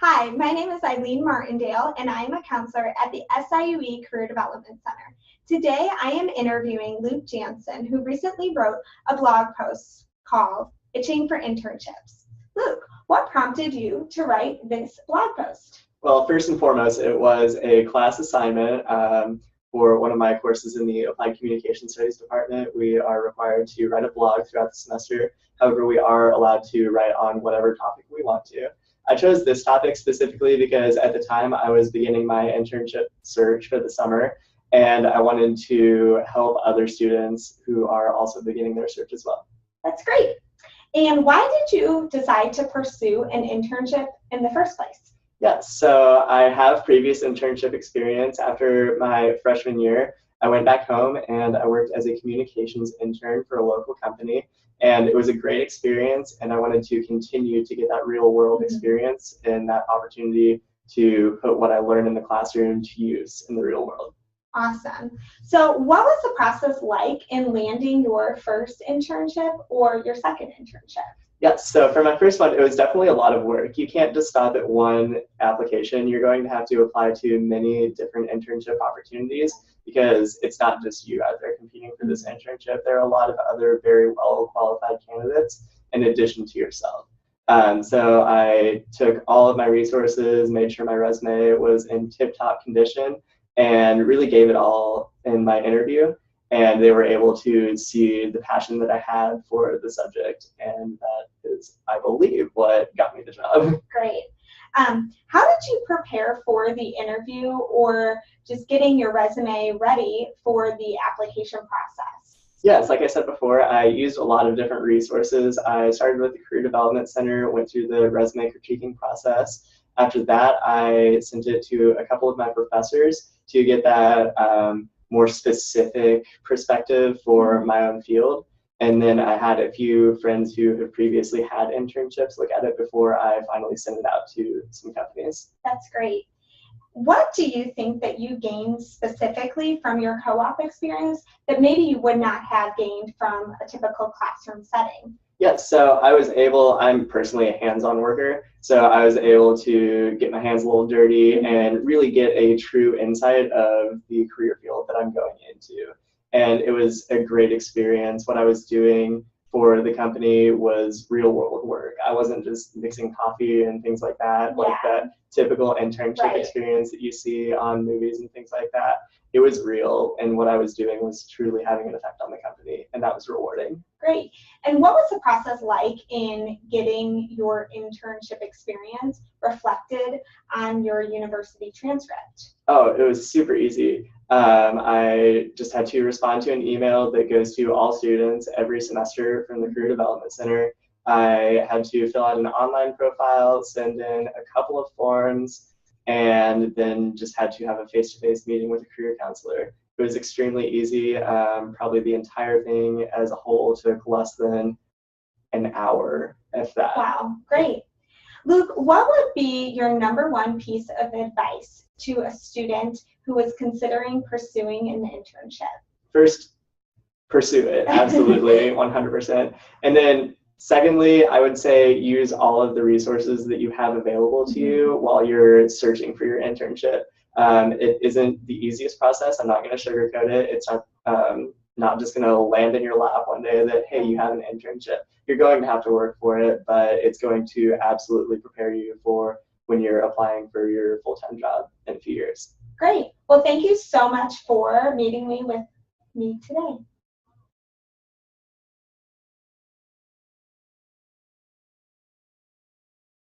Hi, my name is Eileen Martindale, and I am a counselor at the SIUE Career Development Center. Today, I am interviewing Luke Jansen, who recently wrote a blog post called Itching for Internships. Luke, what prompted you to write this blog post? Well, first and foremost, it was a class assignment for one of my courses in the Applied Communication Studies department. We are required to write a blog throughout the semester. However, we are allowed to write on whatever topic we want to. I chose this topic specifically because at the time I was beginning my internship search for the summer, and I wanted to help other students who are also beginning their search as well. That's great. And why did you decide to pursue an internship in the first place? Yes, so I have previous internship experience. After my freshman year, I went back home and I worked as a communications intern for a local company. And it was a great experience, and I wanted to continue to get that real world experience and that opportunity to put what I learned in the classroom to use in the real world. Awesome. So what was the process like in landing your first internship or your second internship? Yes, so for my first one, it was definitely a lot of work. You can't just stop at one application. You're going to have to apply to many different internship opportunities because it's not just you out there competing for this internship. There are a lot of other very well qualified candidates in addition to yourself. So I took all of my resources, made sure my resume was in tip-top condition, and really gave it all in my interview. And they were able to see the passion that I had for the subject, and that is, I believe, what got me the job. Great. How did you prepare for the interview or just getting your resume ready for the application process? Yes, like I said before, I used a lot of different resources. I started with the Career Development Center, went through the resume critiquing process. After that, I sent it to a couple of my professors to get that more specific perspective for my own field. And then I had a few friends who have previously had internships look at it before I finally sent it out to some companies. That's great. What do you think that you gained specifically from your co-op experience that maybe you would not have gained from a typical classroom setting? Yes, so I'm personally a hands-on worker, so I was able to get my hands a little dirty and really get a true insight of the career field that I'm going into. And it was a great experience. What I was doing for the company was real world work. I wasn't just mixing coffee and things like that, like that typical internship experience that you see on movies and things like that. It was real, and what I was doing was truly having an effect on the company, and that was rewarding. Great. And what was the process like in getting your internship experience reflected on your university transcript? Oh, it was super easy. I just had to respond to an email that goes to all students every semester from the Career Development Center. I had to fill out an online profile, send in a couple of forms, and then just had to have a face-to-face meeting with a career counselor. It was extremely easy. Probably the entire thing as a whole took less than an hour, if that. Wow, great. Luke, what would be your number one piece of advice to a student who is considering pursuing an internship? First, pursue it, absolutely, 100%. And then secondly, I would say use all of the resources that you have available to you while you're searching for your internship. It isn't the easiest process. I'm not going to sugarcoat it. It's not just going to land in your lap one day that, hey, you have an internship. You're going to have to work for it, but it's going to absolutely prepare you for when you're applying for your full-time job in a few years. Great. Well, thank you so much for meeting with me today.